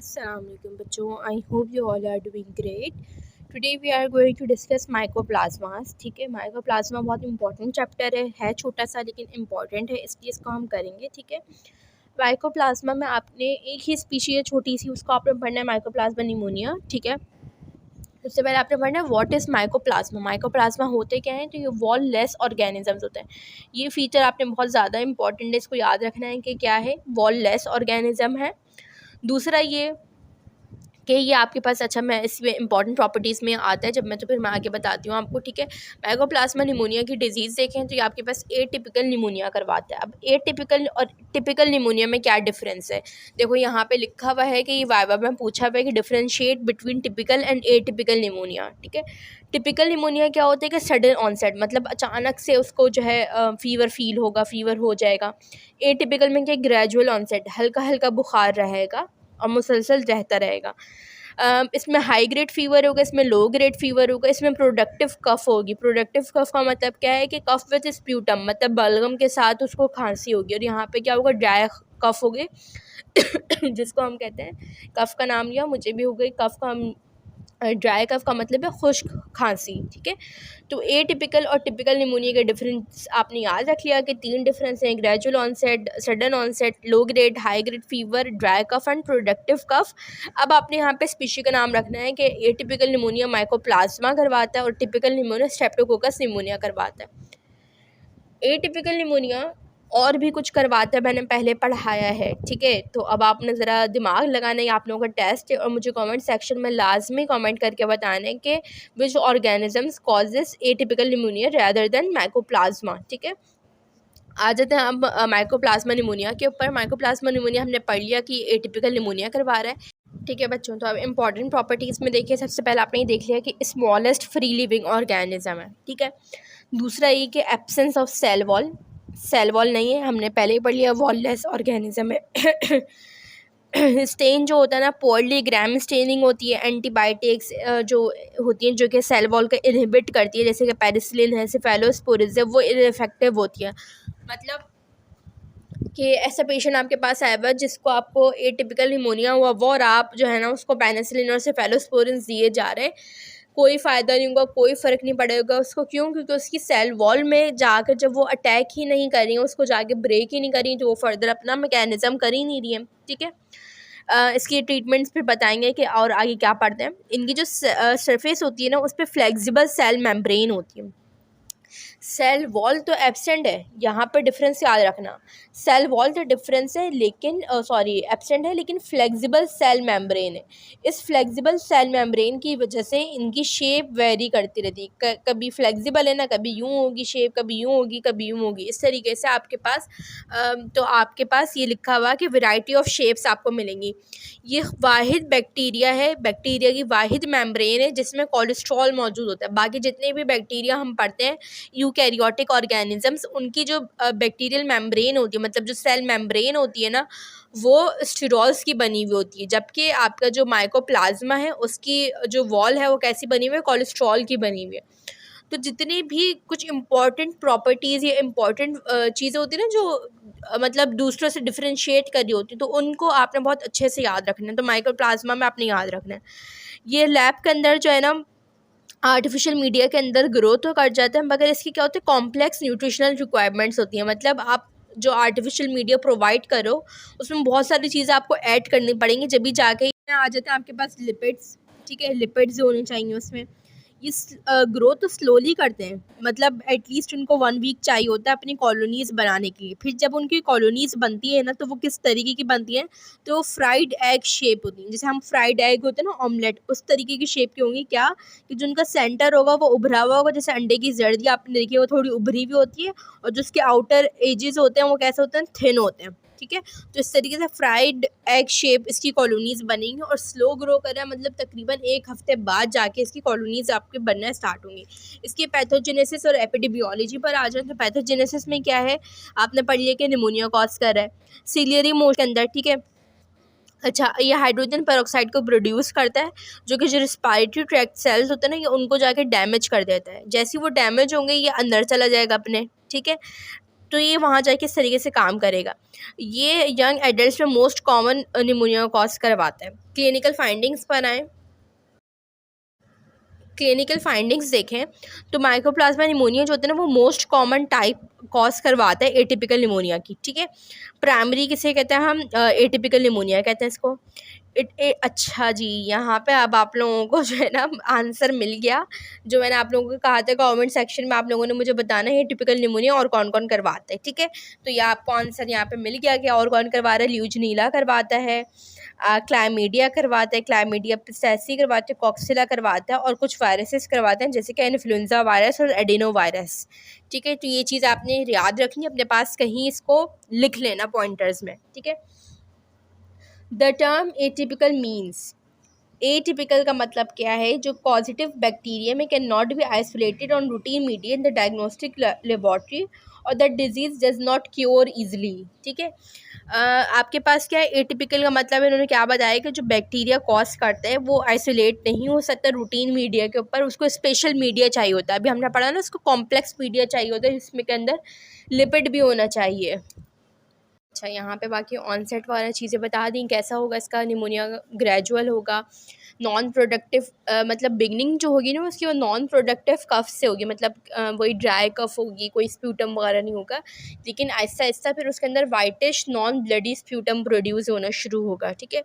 Assalamualaikum बच्चों, I hope you all are doing great. Today we are going to discuss mycoplasmas. ठीक है, mycoplasma बहुत important chapter है छोटा सा लेकिन इम्पॉर्टेंट है, इसलिए इसको हम करेंगे। ठीक है, माइकोप्लाज्मा में आपने एक ही स्पीशी है छोटी सी, उसको आपने पढ़ना है माइकोप्लाज्मा निमोनिया। ठीक है, सबसे पहले आपने पढ़ना है व्हाट इज़ माइकोप्लाज्मा। माइकोप्लाज्मा होते क्या हैं, तो ये वॉल लेस ऑर्गेनिजम्स होते हैं। ये फीचर आपने बहुत ज़्यादा इंपॉर्टेंट है, इसको याद रखना है कि क्या है, वॉल लेस ऑर्गेनिज्म है। दूसरा ये कि ये आपके पास, अच्छा मैं इसमें इंपॉर्टेंट प्रॉपर्टीज़ में आता है, जब मैं तो फिर मैं आगे बताती हूँ आपको। ठीक है, माइकोप्लाज्मा निमोनिया की डिजीज़ देखें तो ये आपके पास एटिपिकल निमोनिया करवाता है। अब एटिपिकल और टिपिकल निमोनिया में क्या डिफरेंस है, देखो यहाँ पे लिखा हुआ है कि ये वाइवा में पूछा हुआ है कि differentiate between typical and atypical pneumonia. ठीक है, टिपिकल निमोनिया क्या होता है कि सडन ऑनसेट, मतलब अचानक से उसको जो है फीवर फील होगा, फीवर हो जाएगा। एटिपिकल में क्या, ग्रेजुअल ऑनसेट, हल्का हल्का बुखार रहेगा और मुसलसल रहता रहेगा। इसमें हाई ग्रेड फीवर होगा, इसमें लो ग्रेड फीवर होगा, इसमें प्रोडक्टिव कफ होगी। प्रोडक्टिव कफ का मतलब क्या है कि कफ विद स्प्यूटम, मतलब बलगम के साथ उसको खांसी होगी। और यहाँ पे क्या होगा, ड्राई कफ होगी जिसको हम कहते हैं, कफ का नाम लिया मुझे भी हो गई, कफ का हम ड्राई कफ का मतलब है खुश्क खांसी। ठीक है, तो ए टिपिकल और टिपिकल निमोनिया का डिफरेंस आपने याद रख लिया कि 3 डिफरेंस हैं, gradual onset, sudden onset, low grade, high grade fever, dry cough and productive cough. अब आपने यहाँ पे स्पीशी का नाम रखना है कि ए टिपिकल निमोनिया माइकोप्लाज्मा करवाता है और टिपिकल निमोनिया स्ट्रेप्टोकोकस निमोनिया करवाता है। ए टिपिकल निमोनिया और भी कुछ करवाता है, मैंने पहले पढ़ाया है। ठीक है, तो अब आपने ज़रा दिमाग लगाना है, आप लोगों का टेस्ट है, और मुझे कमेंट सेक्शन में लाजमी कमेंट करके बताना है कि which organisms causes atypical pneumonia rather than mycoplasma. ठीक है, आ जाते हैं अब माइकोप्लाज्मा निमोनिया के ऊपर। माइकोप्लाज्मा निमोनिया हमने पढ़ लिया कि एटिपिकल निमोनिया करवा रहा है। ठीक है बच्चों, तो अब इंपॉर्टेंट प्रॉपर्टीज़ में देखिए, सबसे पहले आपने ये देख लिया कि स्मॉलेस्ट फ्री लिविंग ऑर्गेनिज्म है। ठीक है, दूसरा ये कि absence of cell wall, cell wall नहीं है, हमने पहले ही पढ़ लिया, वॉल लेस ऑर्गेनिज्म है। स्टेन जो होता है ना, पोअरली ग्राम स्टेनिंग होती है। एंटीबायोटिक्स जो होती हैं जो कि सेल वॉल का इनहिबिट करती है, जैसे कि पेनिसिलिन है, सेफेलोस्पोरिस है, वो इनफेक्टिव होती है। मतलब कि ऐसा पेशेंट आपके पास आया हुआ है जिसको आपको एटिपिकल निमोनिया हुआ वो, और आप जो है ना उसको पेनिसिलिन और सेफेलोस्पोरिन दिए जा रहे हैं, कोई फ़ायदा नहीं होगा, कोई फ़र्क नहीं पड़ेगा उसको। क्यों? क्योंकि उसकी सेल वॉल में जाकर जब वो अटैक ही नहीं कर रही है, उसको जाके ब्रेक ही नहीं कर रही, तो वो फर्दर अपना मैकेनिज़्म कर ही नहीं रही है। ठीक है, इसकी ट्रीटमेंट्स फिर बताएंगे कि और आगे क्या पढ़ते हैं। इनकी जो सरफेस होती है ना, उस पर फ्लेक्सिबल सेल मेम्ब्रेन होती है। सेल वॉल तो एब्सेंट है, यहाँ पर डिफरेंस याद रखना। सेल वॉल तो डिफरेंस है लेकिन सॉरी एब्सेंट है, लेकिन फ्लेक्सिबल सेल मेम्ब्रेन है। इस फ्लेक्सिबल सेल मेम्ब्रेन की वजह से इनकी शेप वेरी करती रहती है, कभी फ्लेक्सिबल है ना, कभी यूँ होगी शेप, कभी यूँ होगी, कभी यूँ होगी, इस तरीके से आपके पास तो आपके पास ये लिखा हुआ कि वैरायटी ऑफ शेप्स आपको मिलेंगी। ये वाहिद बैक्टीरिया है, बैक्टीरिया की वाहिद मेम्ब्रेन है जिसमें कोलेस्ट्रॉल मौजूद होता है। बाकी जितने भी बैक्टीरिया हम पढ़ते हैं यूकैरियोटिक ऑर्गेनिजम्स, उनकी जो बैक्टीरियल मेम्ब्रेन होती है, मतलब जो सेल मेम्ब्रेन होती है ना, वो स्टिरॉल्स की बनी हुई होती है। जबकि आपका जो माइकोप्लाज्मा है उसकी जो वॉल है वो कैसी बनी हुई है, कोलेस्ट्रॉल की बनी हुई है। तो जितनी भी कुछ इम्पॉर्टेंट प्रॉपर्टीज़ या इम्पॉर्टेंट चीज़ें होती हैं ना जो मतलब दूसरों से डिफरेंशिएट कर रही होती, तो उनको आपने बहुत अच्छे से याद रखना है। तो माइकोप्लाज्मा में आपने याद रखना है, ये लैब के अंदर जो है ना आर्टिफिशियल मीडिया के अंदर ग्रो तो कर जाते हैं, मगर इसकी क्या होती है, कॉम्प्लेक्स न्यूट्रिशनल रिक्वायरमेंट्स होती हैं। मतलब आप जो आर्टिफिशियल मीडिया प्रोवाइड करो उसमें बहुत सारी चीज़ें आपको ऐड करनी पड़ेंगी, जब भी जाके आ जाते हैं आपके पास लिपिड्स। ठीक है, लिपिड्स होने चाहिए उसमें। ये ग्रो तो स्लोली करते हैं, मतलब एटलीस्ट उनको 1 वीक चाहिए होता है अपनी कॉलोनीज़ बनाने के लिए। फिर जब उनकी कॉलोनीज़ बनती है ना, तो वो किस तरीके की बनती हैं, तो वो फ्राइड एग शेप होती हैं। जैसे हम फ्राइड एग होते हैं ना, ऑमलेट, उस तरीके की शेप की होंगी। क्या कि जो उनका सेंटर होगा वो उभरा हुआ होगा, जैसे अंडे की जर्दी आपने देखी है वो थोड़ी उभरी हुई होती है, और जो उसके आउटर एजेस होते हैं वो कैसे होते हैं, थिन होते हैं। ठीक है, तो इस तरीके से फ्राइड एग शेप इसकी कॉलोनीज़ बनेंगी, और स्लो ग्रो कर रहा है, मतलब तकरीबन 1 हफ्ते बाद जाके इसकी कॉलोनीज़ आपके बनना स्टार्ट होंगी। इसकी पैथोजेनेसिस और एपिडेमियोलॉजी पर आ जाए तो पैथोजेनेसिस में क्या है, आपने पढ़ लिया कि निमोनिया कॉज कर रहा है सिलियरी मोड के अंदर। ठीक है, अच्छा, ये हाइड्रोजन पेरोक्साइड को प्रोड्यूस करता है, जो कि जो रिस्पायरेटरी ट्रैक्ट सेल्स होते हैं ना, ये उनको जाके डैमेज कर देता है। जैसे ही वो डैमेज होंगे ये अंदर चला जाएगा अपने। ठीक है, तो ये वहाँ जाके इस तरीके से काम करेगा। ये यंग एडल्ट में मोस्ट कॉमन निमोनिया कॉज करवाता है। क्लिनिकल फाइंडिंग्स पर आएँ, क्लिनिकल फाइंडिंग्स देखें तो माइकोप्लाज्मा निमोनिया जो होता है ना वो मोस्ट कॉमन टाइप कॉज करवाता है एटिपिकल निमोनिया की, ठीक है। प्राइमरी किसे कहते हैं हम, एटिपिकल निमोनिया कहते हैं इसको। अच्छा जी, यहाँ पे अब आप लोगों को जो है ना आंसर मिल गया, जो मैंने आप लोगों को कहा था कमेंट सेक्शन में, आप लोगों ने मुझे बताना है एटिपिकल निमोनिया और कौन कौन करवाता है, ठीक है। तो ये आपको आंसर यहाँ पे मिल गया कि और कौन करवा रहा है। ल्यूजनीला करवाता है, क्लाइमीडिया करवाता है, क्लाइमीडिया पिस्टेसी करवाते हैं, कॉक्सिला करवाता है, और कुछ वायरसेस करवाते हैं जैसे कि इन्फ्लुएंजा वायरस और एडिनो वायरस, ठीक है। तो ये चीज़ आपने याद रखनी, अपने पास कहीं इसको लिख लेना पॉइंटर्स में, ठीक है। The term atypical means, atypical का मतलब क्या है, जो पॉजिटिव बैक्टीरिया में can not be isolated on routine media in the diagnostic laboratory और the disease does not cure easily, ठीक है। आपके पास क्या है, एटिपिकल का मतलब है, उन्होंने क्या बताया कि जो बैक्टीरिया कॉज करता है वो आइसोलेट नहीं हो सकता रूटीन मीडिया के ऊपर, उसको स्पेशल मीडिया चाहिए होता है। अभी हमने पढ़ा ना, उसको कॉम्प्लेक्स मीडिया चाहिए होता है जिसमें के अंदर लिपिड भी होना चाहिए। अच्छा, यहाँ पे बाकी ऑनसेट वाला चीज़ें बता दी, कैसा होगा इसका निमोनिया, ग्रेजुअल होगा, नॉन प्रोडक्टिव, मतलब बिगनिंग जो होगी ना उसकी वो नॉन प्रोडक्टिव कफ से होगी, मतलब वही ड्राई कफ होगी, कोई स्प्यूटम वगैरह नहीं होगा, लेकिन आहिस्ता आहिस्ता फिर उसके अंदर whitish non bloody sputum produce होना शुरू होगा, ठीक है।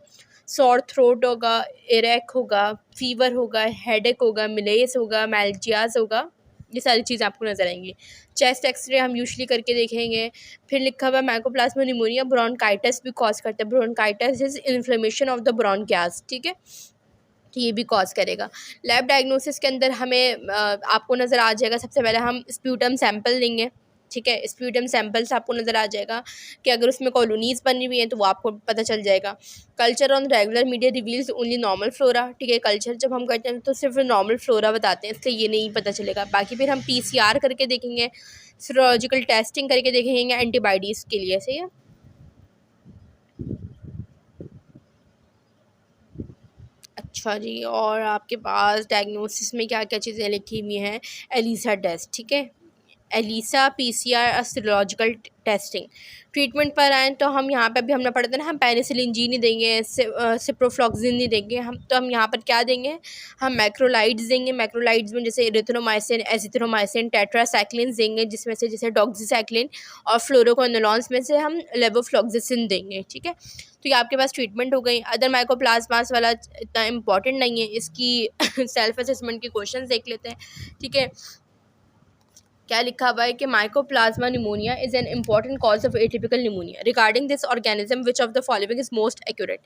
सॉर थ्रोट होगा, इरेक होगा, फीवर होगा, हेडेक होगा, मिलेस होगा, मैल्जियाज होगा, ये सारी चीज़ें आपको नजर आएंगी। चेस्ट एक्सरे हम यूजुअली करके देखेंगे। फिर लिखा हुआ माइकोप्लाज्मा निमोनिया ब्रोंकाइटिस भी कॉज करता है, bronchitis is inflammation of the bronchia, ठीक है, तो ये भी कॉज करेगा। लैब डायग्नोसिस के अंदर हमें आपको नज़र आ जाएगा, सबसे पहले हम स्प्यूटम सैंपल लेंगे, ठीक है। स्प्यूटम सैंपल से आपको नज़र आ जाएगा कि अगर उसमें कॉलोनीज़ बनी हुई हैं तो वो आपको पता चल जाएगा। Culture on regular media reveals only normal flora, ठीक है। कल्चर जब हम करते हैं तो सिर्फ नॉर्मल फ्लोरा बताते हैं, इसलिए ये नहीं पता चलेगा। बाकी फिर हम PCR करके देखेंगे, सीरोलॉजिकल टेस्टिंग करके देखेंगे एंटीबॉडीज़ के लिए, सही है। अच्छा जी, और आपके पास डायग्नोसिस में क्या क्या चीज़ें लिखी हुई हैं, एलिसा टेस्ट, ठीक है, ELISA PCR serological testing. Treatment पर आएँ तो हम यहाँ पे अभी हमने पढ़ा था ना, हम पेनिसिलिन जी नहीं देंगे, सिप्रोफ्लॉक्सिन नहीं देंगे, हम यहाँ पर क्या देंगे, हम मैक्रोलाइड्स देंगे। मैक्रोलाइड्स में जैसे एरिथ्रोमाइसिन, एजिथ्रोमाइसिन, टेट्रासाइक्लिन देंगे, जिसमें से जैसे डॉक्सीसाइक्लिन, और फ्लोरोक्विनोलॉन्स में से हम लेवोफ्लॉक्सिसिन देंगे, ठीक है। तो ये आपके पास ट्रीटमेंट हो गई। अदर माइकोप्लाज्मास वाला इतना इंपॉर्टेंट नहीं है, इसकी सेल्फ असेसमेंट के क्वेश्चन देख लेते हैं, ठीक है। क्या लिखा हुआ है कि mycoplasma pneumonia is an important cause of atypical pneumonia. Regarding this organism which of the following is most accurate,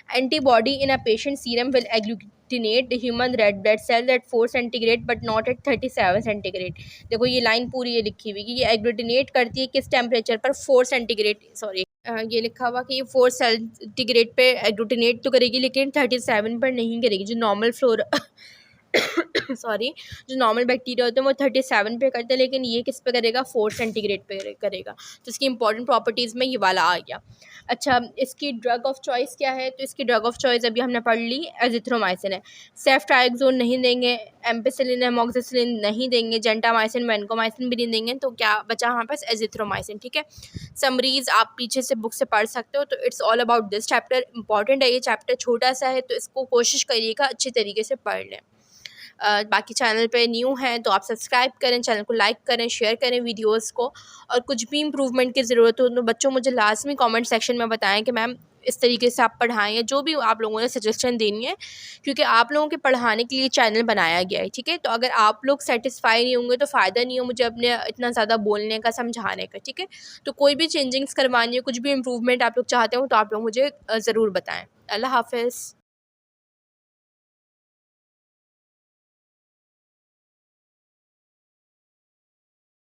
antibody in a patient serum will agglutinate the human red blood cell at 4 centigrade but not at 37 centigrade. देखो ये line पूरी ये लिखी हुई कि ये agglutinate करती है किस टेम्परेचर पर, 4 सेंटीग्रेड, सॉरी ये लिखा हुआ कि ये 4 सेंटीग्रेड पे एग्लूटिनेट तो करेगी लेकिन 37 पर नहीं करेगी। जो नॉर्मल फ्लोर सॉरी जो नॉर्मल बैक्टीरिया होते हैं वो 37 पे करते हैं, लेकिन ये किस पे करेगा, 4 सेंटीग्रेड पे करेगा। तो इसकी इंपॉर्टेंट प्रॉपर्टीज़ में ये वाला आ गया। अच्छा, इसकी ड्रग ऑफ चॉइस क्या है, तो इसकी ड्रग ऑफ चॉइस अभी हमने पढ़ ली, एजिथ्रोमाइसिन है। सेफ्ट्राइक्सोन नहीं देंगे, एम्पिसिलिन एमोक्सिसिलिन नहीं देंगे, जेंटामाइसिन वैनकोमाइसिन भी नहीं देंगे, तो क्या बचा हमारे पास, एजिथ्रोमाइसिन, ठीक है। समरीज आप पीछे से बुक से पढ़ सकते हो। तो it's all about this chapter, important है ये चैप्टर, छोटा सा है तो इसको कोशिश करिएगा अच्छे तरीके से पढ़ लें। बाकी चैनल पे न्यू हैं तो आप सब्सक्राइब करें, चैनल को लाइक करें, शेयर करें वीडियोस को, और कुछ भी इम्प्रूवमेंट की ज़रूरत हो तो बच्चों मुझे लाजमी कमेंट सेक्शन में बताएं कि मैम इस तरीके से आप पढ़ाएं, या जो भी आप लोगों ने सजेशन देनी है, क्योंकि आप लोगों के पढ़ाने के लिए चैनल बनाया गया है, ठीक है। तो अगर आप लोग सेटिस्फाई नहीं होंगे तो फ़ायदा नहीं हो मुझे अपने इतना ज़्यादा बोलने का, समझाने का, ठीक है। तो कोई भी चेंजिंग्स करवानी है, कुछ भी इम्प्रूवमेंट आप लोग चाहते हो तो आप लोग मुझे ज़रूर बताएँ। अल्लाह हाफ़िज़।